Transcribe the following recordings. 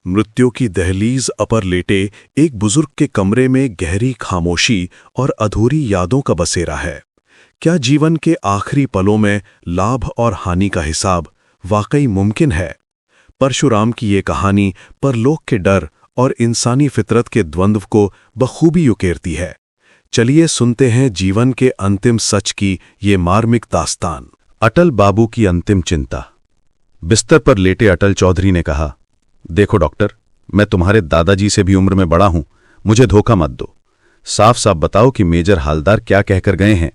मृत्यु की दहलीज पर लेटे एक बुजुर्ग के कमरे में गहरी खामोशी और अधूरी यादों का बसेरा है। क्या जीवन के आखिरी पलों में लाभ और हानि का हिसाब वाकई मुमकिन है? परशुराम की ये कहानी परलोक के डर और इंसानी फितरत के द्वंद्व को बखूबी उकेरती है। चलिए सुनते हैं जीवन के अंतिम सच की ये मार्मिक दास्तान। अटल बाबू की अंतिम चिंता। बिस्तर पर लेटे अटल चौधरी ने कहा, देखो डॉक्टर, मैं तुम्हारे दादाजी से भी उम्र में बड़ा हूं, मुझे धोखा मत दो। साफ साफ बताओ कि मेजर हालदार क्या कहकर गए हैं।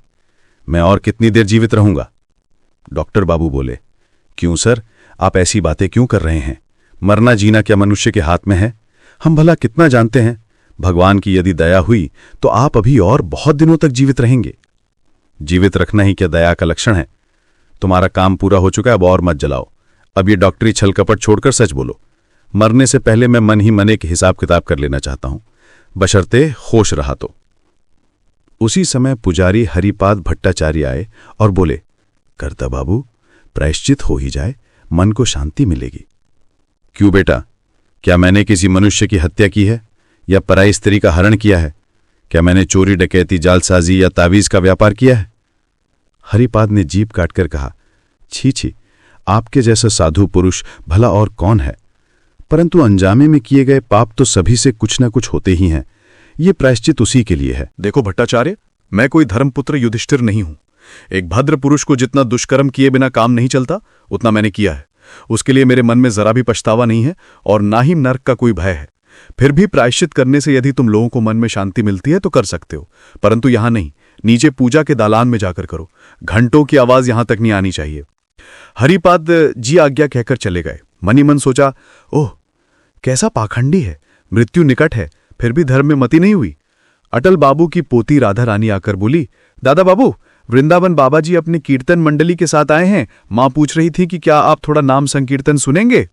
मैं और कितनी देर जीवित रहूंगा? डॉक्टर बाबू बोले, क्यों सर, आप ऐसी बातें क्यों कर रहे हैं? मरना जीना क्या मनुष्य के हाथ में है? हम भला कितना जानते हैं? भगवान की यदि दया हुई तो आप अभी और बहुत दिनों तक जीवित रहेंगे। जीवित रखना ही क्या दया का लक्षण है? तुम्हारा काम पूरा हो चुका है, अब और मत जलाओ। अब ये डॉक्टरी छल कपट छोड़कर सच बोलो। मरने से पहले मैं मन ही मन एक हिसाब किताब कर लेना चाहता हूं, बशर्ते होश रहा तो। उसी समय पुजारी हरिपाद भट्टाचार्य आए और बोले, करता बाबू, प्रायश्चित हो ही जाए, मन को शांति मिलेगी। क्यों बेटा, क्या मैंने किसी मनुष्य की हत्या की है या पराई स्त्री का हरण किया है? क्या मैंने चोरी डकैती जालसाजी या तावीज का व्यापार किया है? हरिपाद ने जीभ काटकर कहा, छी छी, आपके जैसा साधु पुरुष भला और कौन है? परंतु अनजाने में किए गए पाप तो सभी से कुछ न कुछ होते ही हैं। ये प्रायश्चित उसी के लिए है। देखो भट्टाचार्य, मैं कोई धर्मपुत्र युधिष्ठिर नहीं हूं। एक भद्र पुरुष को जितना दुष्कर्म किए बिना काम नहीं चलता, उतना मैंने किया है। उसके लिए मेरे मन में जरा भी पछतावा नहीं है और ना ही नर्क का कोई भय है। फिर भी प्रायश्चित करने से यदि तुम लोगों को मन में शांति मिलती है तो कर सकते हो, परंतु यहां नहीं, नीचे पूजा के दालान में जाकर करो। घंटों की आवाज यहां तक नहीं आनी चाहिए। हरिपाद जी आज्ञा कहकर चले गए। मनी मन सोचा, ओह कैसा पाखंडी है, मृत्यु निकट है, फिर भी धर्म में मति नहीं हुई। अटल बाबू की पोती राधा रानी आकर बोली, दादा बाबू, वृंदावन बाबा जी अपनी कीर्तन मंडली के साथ आए हैं। मां पूछ रही थी कि क्या आप थोड़ा नाम संकीर्तन सुनेंगे?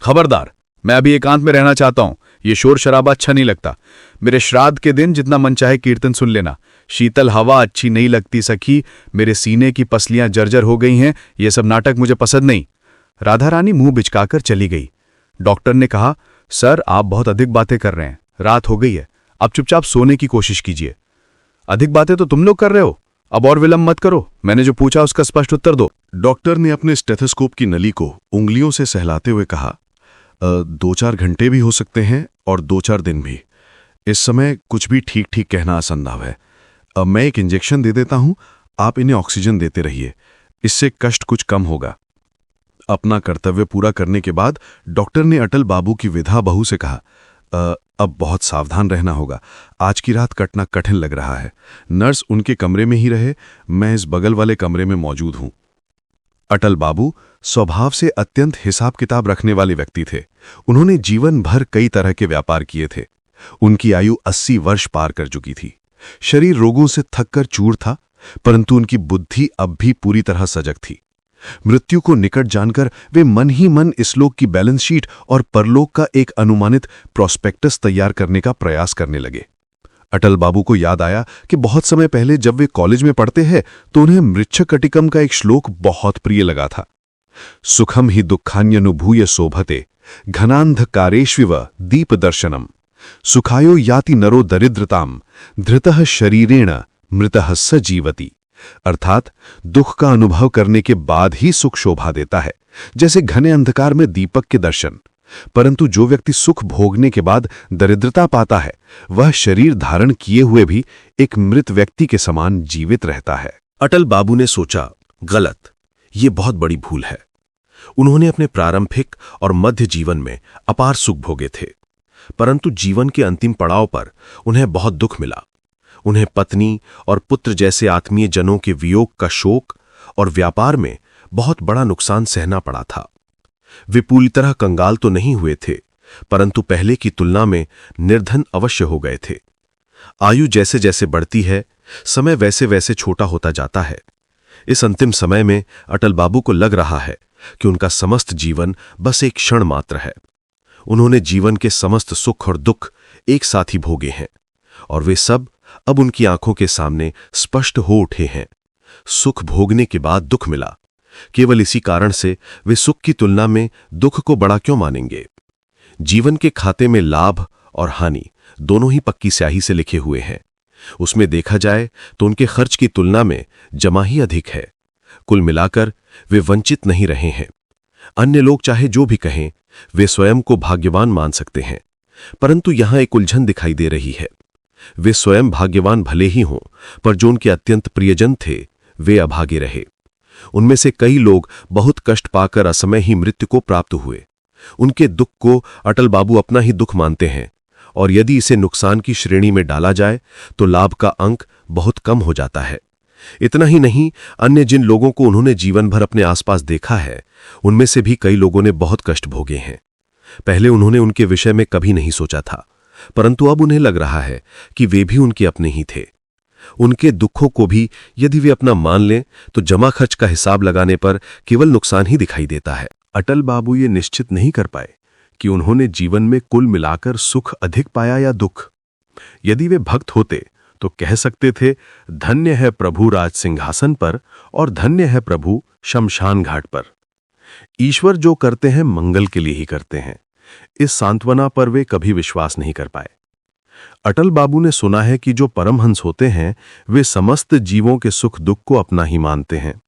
खबरदार, मैं अभी एकांत में रहना चाहता हूं। ये शोर शराबा अच्छा नहीं लगता। मेरे श्राद्ध के दिन जितना मन चाहे कीर्तन सुन लेना। शीतल हवा अच्छी नहीं लगती सखी, मेरे सीने की पसलियां जर्जर हो गई हैं। ये सब नाटक मुझे पसंद नहीं। राधा रानी मुंह बिचकाकर चली गई। डॉक्टर ने कहा, सर आप बहुत अधिक बातें कर रहे हैं, रात हो गई है, अब चुपचाप सोने की कोशिश कीजिए। अधिक बातें तो तुम लोग कर रहे हो, अब और विलंब मत करो, मैंने जो पूछा उसका स्पष्ट उत्तर दो। डॉक्टर ने अपने स्टेथोस्कोप की नली को उंगलियों से सहलाते हुए कहा, 2-4 घंटे भी हो सकते हैं और 2-4 दिन भी। इस समय कुछ भी ठीक ठीक कहना असंभव है। मैं एक इंजेक्शन दे देता हूं, आप इन्हें ऑक्सीजन देते रहिए, इससे कष्ट कुछ कम होगा। अपना कर्तव्य पूरा करने के बाद डॉक्टर ने अटल बाबू की विधा बहू से कहा, अब बहुत सावधान रहना होगा, आज की रात कटना कठिन लग रहा है। नर्स उनके कमरे में ही रहे, मैं इस बगल वाले कमरे में मौजूद हूं। अटल बाबू स्वभाव से अत्यंत हिसाब किताब रखने वाले व्यक्ति थे। उन्होंने जीवन भर कई तरह के व्यापार किए थे। उनकी आयु 80 वर्ष पार कर चुकी थी। शरीर रोगों से थककर चूर था, परंतु उनकी बुद्धि अब भी पूरी तरह सजग थी। मृत्यु को निकट जानकर वे मन ही मन इस लोक की बैलेंस शीट और परलोक का एक अनुमानित प्रोस्पेक्टस तैयार करने का प्रयास करने लगे। अटल बाबू को याद आया कि बहुत समय पहले जब वे कॉलेज में पढ़ते हैं तो उन्हें मृच्छकटिकम का एक श्लोक बहुत प्रिय लगा था। सुखम ही दुःखान्यनुभूय शोभते घनांधकारेष्विव दीप दर्शनम सुखायो याति नरो दरिद्रताम धृतः शरीरेण मृतः स जीवति। अर्थात दुख का अनुभव करने के बाद ही सुख शोभा देता है, जैसे घने अंधकार में दीपक के दर्शन। परंतु जो व्यक्ति सुख भोगने के बाद दरिद्रता पाता है, वह शरीर धारण किए हुए भी एक मृत व्यक्ति के समान जीवित रहता है। अटल बाबू ने सोचा, गलत, ये बहुत बड़ी भूल है। उन्होंने अपने प्रारंभिक और मध्य जीवन में अपार सुख भोगे थे, परंतु जीवन के अंतिम पड़ाव पर उन्हें बहुत दुख मिला। उन्हें पत्नी और पुत्र जैसे आत्मीय जनों के वियोग का शोक और व्यापार में बहुत बड़ा नुकसान सहना पड़ा था। वे पूरी तरह कंगाल तो नहीं हुए थे, परंतु पहले की तुलना में निर्धन अवश्य हो गए थे। आयु जैसे जैसे बढ़ती है, समय वैसे वैसे छोटा होता जाता है। इस अंतिम समय में अटल बाबू को लग रहा है कि उनका समस्त जीवन बस एक क्षण मात्र है। उन्होंने जीवन के समस्त सुख और दुख एक साथ ही भोगे हैं और वे सब अब उनकी आंखों के सामने स्पष्ट हो उठे हैं। सुख भोगने के बाद दुख मिला, केवल इसी कारण से वे सुख की तुलना में दुख को बड़ा क्यों मानेंगे? जीवन के खाते में लाभ और हानि दोनों ही पक्की स्याही से लिखे हुए हैं। उसमें देखा जाए तो उनके खर्च की तुलना में जमा ही अधिक है। कुल मिलाकर वे वंचित नहीं रहे हैं। अन्य लोग चाहे जो भी कहें, वे स्वयं को भाग्यवान मान सकते हैं, परंतु यहां एक उलझन दिखाई दे रही है। वे स्वयं भाग्यवान भले ही हों, पर जो उनके अत्यंत प्रियजन थे वे अभागे रहे। उनमें से कई लोग बहुत कष्ट पाकर असमय ही मृत्यु को प्राप्त हुए। उनके दुख को अटल बाबू अपना ही दुख मानते हैं, और यदि इसे नुकसान की श्रेणी में डाला जाए तो लाभ का अंक बहुत कम हो जाता है। इतना ही नहीं, अन्य जिन लोगों को उन्होंने जीवन भर अपने आसपास देखा है, उनमें से भी कई लोगों ने बहुत कष्ट भोगे हैं। पहले उन्होंने उनके विषय में कभी नहीं सोचा था, परंतु अब उन्हें लग रहा है कि वे भी उनके अपने ही थे। उनके दुखों को भी यदि वे अपना मान लें तो जमा खर्च का हिसाब लगाने पर केवल नुकसान ही दिखाई देता है। अटल बाबू ये निश्चित नहीं कर पाए कि उन्होंने जीवन में कुल मिलाकर सुख अधिक पाया या दुख। यदि वे भक्त होते तो कह सकते थे, धन्य है प्रभु राज सिंहासन पर और धन्य है प्रभु शमशान घाट पर। ईश्वर जो करते हैं मंगल के लिए ही करते हैं। इस सांत्वना पर वे कभी विश्वास नहीं कर पाए। अटल बाबू ने सुना है कि जो परमहंस होते हैं वे समस्त जीवों के सुख दुख को अपना ही मानते हैं।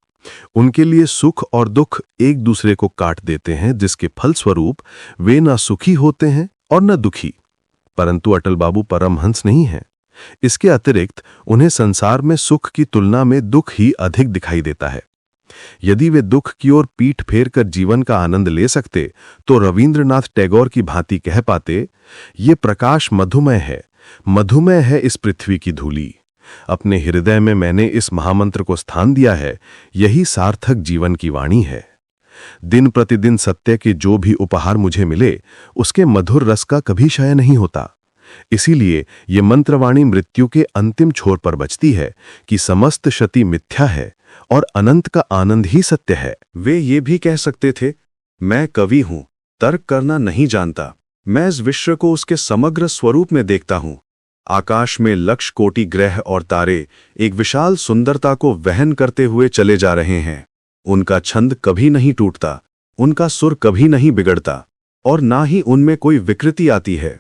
उनके लिए सुख और दुख एक दूसरे को काट देते हैं, जिसके फलस्वरूप वे न सुखी होते हैं और न दुखी। परंतु अटल बाबू परमहंस नहीं हैं। इसके अतिरिक्त उन्हें संसार में सुख की तुलना में दुख ही अधिक दिखाई देता है। यदि वे दुख की ओर पीठ फेर कर जीवन का आनंद ले सकते तो रवींद्रनाथ टैगोर की भांति कह पाते, ये प्रकाश मधुमय है इस पृथ्वी की धूली। अपने हृदय में मैंने इस महामंत्र को स्थान दिया है, यही सार्थक जीवन की वाणी है। दिन प्रतिदिन सत्य के जो भी उपहार मुझे मिले, उसके मधुर रस का कभी क्षय नहीं होता। इसीलिए ये मंत्रवाणी मृत्यु के अंतिम छोर पर बजती है कि समस्त क्षति मिथ्या है और अनंत का आनंद ही सत्य है। वे ये भी कह सकते थे, मैं कवि हूं, तर्क करना नहीं जानता। मैं इस विश्व को उसके समग्र स्वरूप में देखता हूं। आकाश में लक्ष कोटि ग्रह और तारे एक विशाल सुंदरता को वहन करते हुए चले जा रहे हैं। उनका छंद कभी नहीं टूटता, उनका सुर कभी नहीं बिगड़ता, और ना ही उनमें कोई विकृति आती है।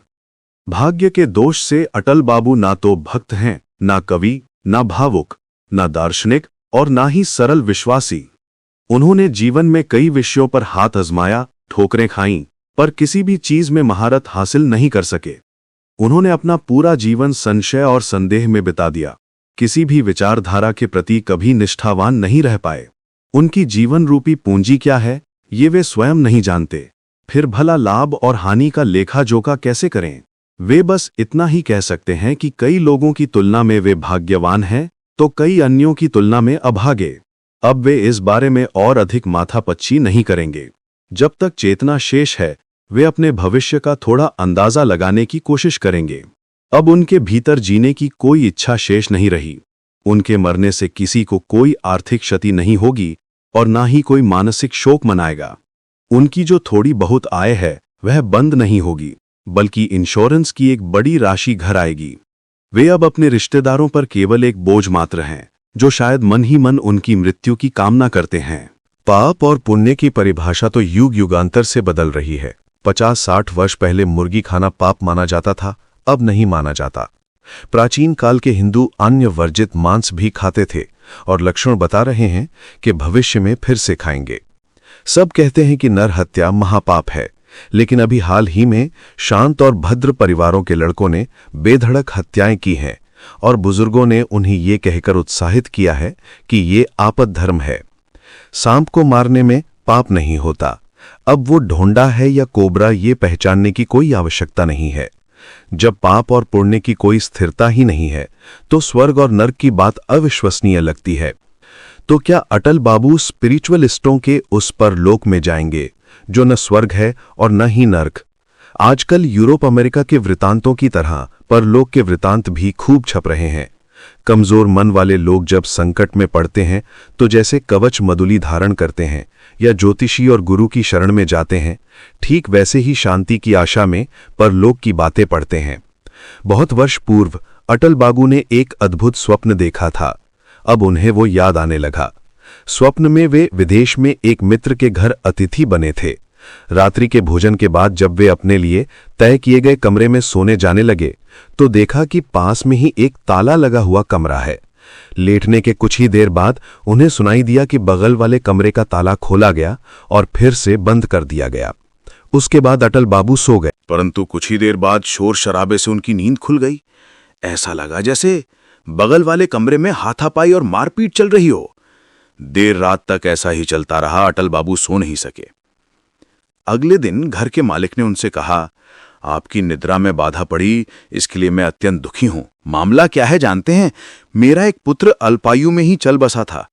भाग्य के दोष से अटल बाबू ना तो भक्त हैं, ना कवि, ना भावुक, ना दार्शनिक और ना ही सरल विश्वासी। उन्होंने जीवन में कई विषयों पर हाथ आजमाया, ठोकरें खाईं, पर किसी भी चीज में महारत हासिल नहीं कर सके। उन्होंने अपना पूरा जीवन संशय और संदेह में बिता दिया। किसी भी विचारधारा के प्रति कभी निष्ठावान नहीं रह पाए। उनकी जीवन रूपी पूंजी क्या है, ये वे स्वयं नहीं जानते। फिर भला लाभ और हानि का लेखा जोखा कैसे करें? वे बस इतना ही कह सकते हैं कि कई लोगों की तुलना में वे भाग्यवान हैं, तो कई अन्यों की तुलना में अभागे। अब वे इस बारे में और अधिक माथापच्ची नहीं करेंगे। जब तक चेतना शेष है, वे अपने भविष्य का थोड़ा अंदाजा लगाने की कोशिश करेंगे। अब उनके भीतर जीने की कोई इच्छा शेष नहीं रही। उनके मरने से किसी को कोई आर्थिक क्षति नहीं होगी और ना ही कोई मानसिक शोक मनाएगा। उनकी जो थोड़ी बहुत आय है वह बंद नहीं होगी, बल्कि इंश्योरेंस की एक बड़ी राशि घर आएगी। वे अब अपने रिश्तेदारों पर केवल एक बोझ मात्र हैं, जो शायद मन ही मन उनकी मृत्यु की कामना करते हैं। पाप और पुण्य की परिभाषा तो युग युगांतर से बदल रही है। 50-60 वर्ष पहले मुर्गी खाना पाप माना जाता था, अब नहीं माना जाता। प्राचीन काल के हिंदू अन्य वर्जित मांस भी खाते थे और लक्षण बता रहे हैं कि भविष्य में फिर से खाएंगे। सब कहते हैं कि नर हत्या महापाप है, लेकिन अभी हाल ही में शांत और भद्र परिवारों के लड़कों ने बेधड़क हत्याएं की हैं और बुजुर्गों ने उन्हें ये कहकर उत्साहित किया है कि ये आपद धर्म है। सांप को मारने में पाप नहीं होता। अब वो ढोंडा है या कोबरा ये पहचानने की कोई आवश्यकता नहीं है। जब पाप और पुण्य की कोई स्थिरता ही नहीं है तो स्वर्ग और नर्क की बात अविश्वसनीय लगती है। तो क्या अटल बाबू स्पिरिचुअलिस्टों के उस परलोक में जाएंगे जो न स्वर्ग है और न ही नर्क? आजकल यूरोप अमेरिका के वृतांतों की तरह परलोक के वृतांत भी खूब छप रहे हैं। कमजोर मन वाले लोग जब संकट में पड़ते हैं तो जैसे कवच मदुली धारण करते हैं या ज्योतिषी और गुरु की शरण में जाते हैं, ठीक वैसे ही शांति की आशा में परलोक की बातें पढ़ते हैं। बहुत वर्ष पूर्व अटल बाबू ने एक अद्भुत स्वप्न देखा था। अब उन्हें वो याद आने लगा। स्वप्न में वे विदेश में एक मित्र के घर अतिथि बने थे रात्रि के भोजन के बाद जब वे अपने लिए तय किए गए कमरे में सोने जाने लगे तो देखा कि पास में ही एक ताला लगा हुआ कमरा है। लेटने के कुछ ही देर बाद उन्हें सुनाई दिया कि बगल वाले कमरे का ताला खोला गया और फिर से बंद कर दिया गया। उसके बाद अटल बाबू सो गए, परंतु कुछ ही देर बाद शोर शराबे से उनकी नींद खुल गई। ऐसा लगा जैसे बगल वाले कमरे में हाथापाई और मारपीट चल रही हो। देर रात तक ऐसा ही चलता रहा। अटल बाबू सो नहीं सके। अगले दिन घर के मालिक ने उनसे कहा, आपकी निद्रा में बाधा पड़ी, इसके लिए मैं अत्यंत दुखी हूं। मामला क्या है जानते हैं? मेरा एक पुत्र अल्पायु में ही चल बसा था।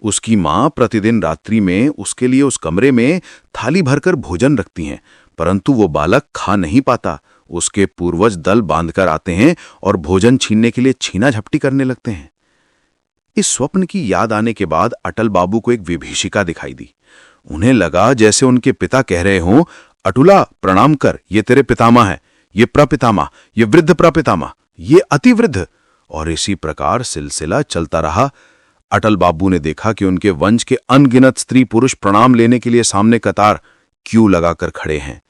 उसकी मां प्रतिदिन रात्रि में उसके लिए उस कमरे में थाली भरकर भोजन रखती हैं, परंतु वो बालक खा नहीं पाता। उसके पूर्वज दल बांधकर आते हैं और भोजन छीनने के लिए छीना झपटी करने लगते हैं। इस स्वप्न की याद आने के बाद अटल बाबू को एक विभीषिका दिखाई दी। उन्हें लगा जैसे उनके पिता कह रहे हों, अटुला प्रणाम कर, ये तेरे पितामह है, ये प्रपितामह, ये वृद्ध प्रपितामह, ये अतिवृद्ध। और इसी प्रकार सिलसिला चलता रहा। अटल बाबू ने देखा कि उनके वंश के अनगिनत स्त्री पुरुष प्रणाम लेने के लिए सामने कतार क्यों लगाकर खड़े हैं।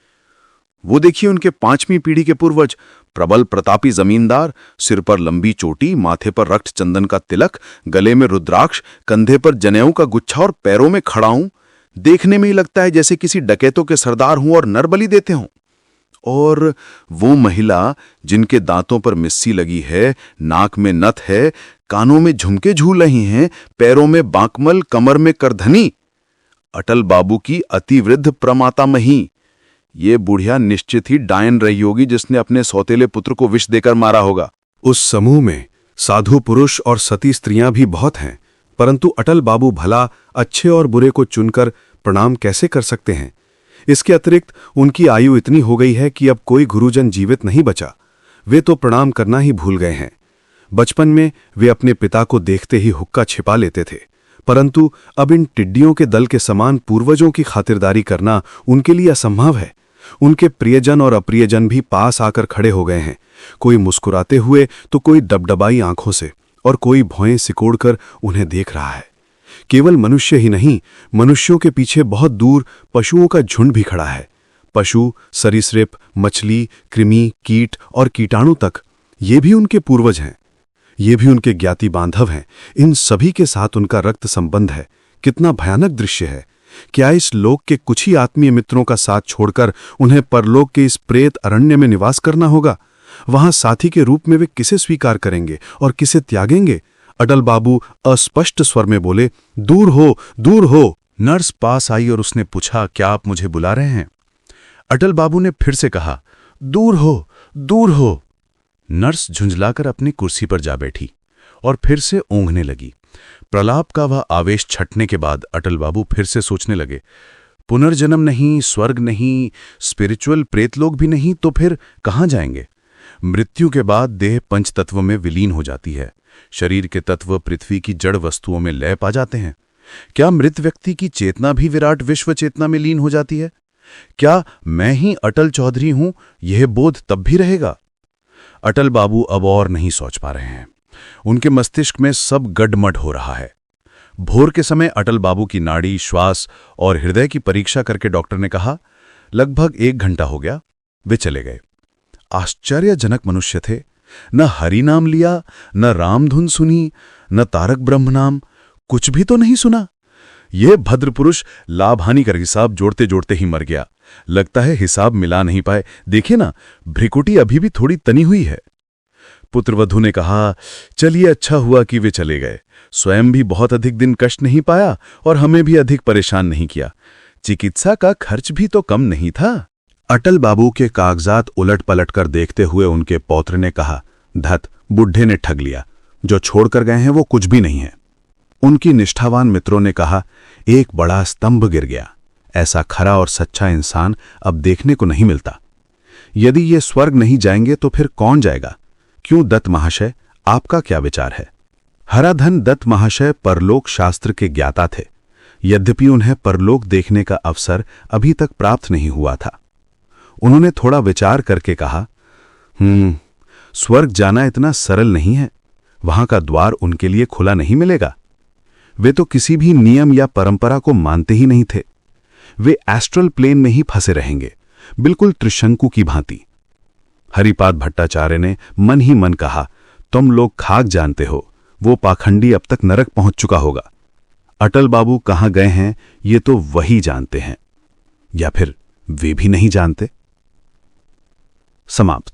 वो देखिए उनके 5वीं पीढ़ी के पूर्वज, प्रबल प्रतापी जमींदार, सिर पर लंबी चोटी, माथे पर रक्त चंदन का तिलक, गले में रुद्राक्ष, कंधे पर जनेऊ का गुच्छा और पैरों में खड़ाऊं। देखने में ही लगता है जैसे किसी डकैतों के सरदार हों और नरबली देते हों। और वो महिला जिनके दांतों पर मिस्सी लगी है, नाक में नथ है, कानों में झुमके झूल रही हैं, पैरों में बांकमल, कमर में करधनी, अटल बाबू की अतिवृद्ध प्रमातामही। ये बुढ़िया निश्चित ही डायन रही होगी जिसने अपने सौतेले पुत्र को विष देकर मारा होगा। उस समूह में साधु पुरुष और सती स्त्रियां भी बहुत हैं, परंतु अटल बाबू भला अच्छे और बुरे को चुनकर प्रणाम कैसे कर सकते हैं? इसके अतिरिक्त उनकी आयु इतनी हो गई है कि अब कोई गुरुजन जीवित नहीं बचा। वे तो प्रणाम करना ही भूल गए हैं। बचपन में वे अपने पिता को देखते ही हुक्का छिपा लेते थे, परंतु अब इन टिड्डियों के दल के समान पूर्वजों की खातिरदारी करना उनके लिए असंभव है। उनके प्रियजन और अप्रियजन भी पास आकर खड़े हो गए हैं, कोई मुस्कुराते हुए तो कोई डबडबाई आंखों से, और कोई भौएं सिकोड़कर उन्हें देख रहा है। केवल मनुष्य ही नहीं, मनुष्यों के पीछे बहुत दूर पशुओं का झुंड भी खड़ा है। पशु, सरीसृप, मछली, कृमि, कीट और कीटाणु तक, ये भी उनके पूर्वज हैं। ये भी उनके ज्ञाति बांधव हैं। इन सभी के साथ उनका रक्त संबंध है। कितना भयानक दृश्य है! क्या इस लोक के कुछ ही आत्मीय मित्रों का साथ छोड़कर उन्हें परलोक के इस प्रेत अरण्य में निवास करना होगा? वहां साथी के रूप में वे किसे स्वीकार करेंगे और किसे त्यागेंगे? अटल बाबू अस्पष्ट स्वर में बोले, दूर हो, दूर हो। नर्स पास आई और उसने पूछा, क्या आप मुझे बुला रहे हैं? अटल बाबू ने फिर से कहा, दूर हो, दूर हो। नर्स झुंझलाकर अपनी कुर्सी पर जा बैठी और फिर से ऊँघने लगी। प्रलाप का वह आवेश छटने के बाद अटल बाबू फिर से सोचने लगे, पुनर्जन्म नहीं, स्वर्ग नहीं, स्पिरिचुअल प्रेतलोक भी नहीं, तो फिर कहाँ जाएंगे? मृत्यु के बाद देह पंचतत्व में विलीन हो जाती है। शरीर के तत्व पृथ्वी की जड़ वस्तुओं में लय पा जाते हैं। क्या मृत व्यक्ति की चेतना भी विराट विश्व चेतना में लीन हो जाती है? क्या मैं ही अटल चौधरी हूं, यह बोध तब भी रहेगा? अटल बाबू अब और नहीं सोच पा रहे हैं। उनके मस्तिष्क में सब गडमड हो रहा है। भोर के समय अटल बाबू की नाड़ी, श्वास और हृदय की परीक्षा करके डॉक्टर ने कहा, लगभग 1 घंटा हो गया। वे चले गए। आश्चर्यजनक मनुष्य थे। न हरि नाम लिया, न रामधुन सुनी, न तारक ब्रह्म नाम, कुछ भी तो नहीं सुना। यह भद्र पुरुष लाभ हानि का हिसाब जोड़ते जोड़ते ही मर गया। लगता है हिसाब मिला नहीं पाए। देखिए ना, भ्रिकुटी अभी भी थोड़ी तनी हुई है। पुत्रवधू ने कहा, चलिए अच्छा हुआ कि वे चले गए। स्वयं भी बहुत अधिक दिन कष्ट नहीं पाया और हमें भी अधिक परेशान नहीं किया। चिकित्सा का खर्च भी तो कम नहीं था। अटल बाबू के कागजात उलट पलट कर देखते हुए उनके पौत्र ने कहा, धत, बुढ़े ने ठग लिया। जो छोड़कर गए हैं वो कुछ भी नहीं है। उनकी निष्ठावान मित्रों ने कहा, एक बड़ा स्तंभ गिर गया। ऐसा खरा और सच्चा इंसान अब देखने को नहीं मिलता। यदि ये स्वर्ग नहीं जाएंगे तो फिर कौन जाएगा? क्यों दत्त महाशय, आपका क्या विचार है? हराधन दत्त महाशय परलोक शास्त्र के ज्ञाता थे, यद्यपि उन्हें परलोक देखने का अवसर अभी तक प्राप्त नहीं हुआ था। उन्होंने थोड़ा विचार करके कहा, स्वर्ग जाना इतना सरल नहीं है। वहां का द्वार उनके लिए खुला नहीं मिलेगा। वे तो किसी भी नियम या परंपरा को मानते ही नहीं थे। वे एस्ट्रल प्लेन में ही फंसे रहेंगे, बिल्कुल त्रिशंकु की भांति। हरिपाद भट्टाचार्य ने मन ही मन कहा, तुम लोग खाक जानते हो, वो पाखंडी अब तक नरक पहुंच चुका होगा। अटल बाबू कहां गए हैं ये तो वही जानते हैं, या फिर वे भी नहीं जानते। समाप्त।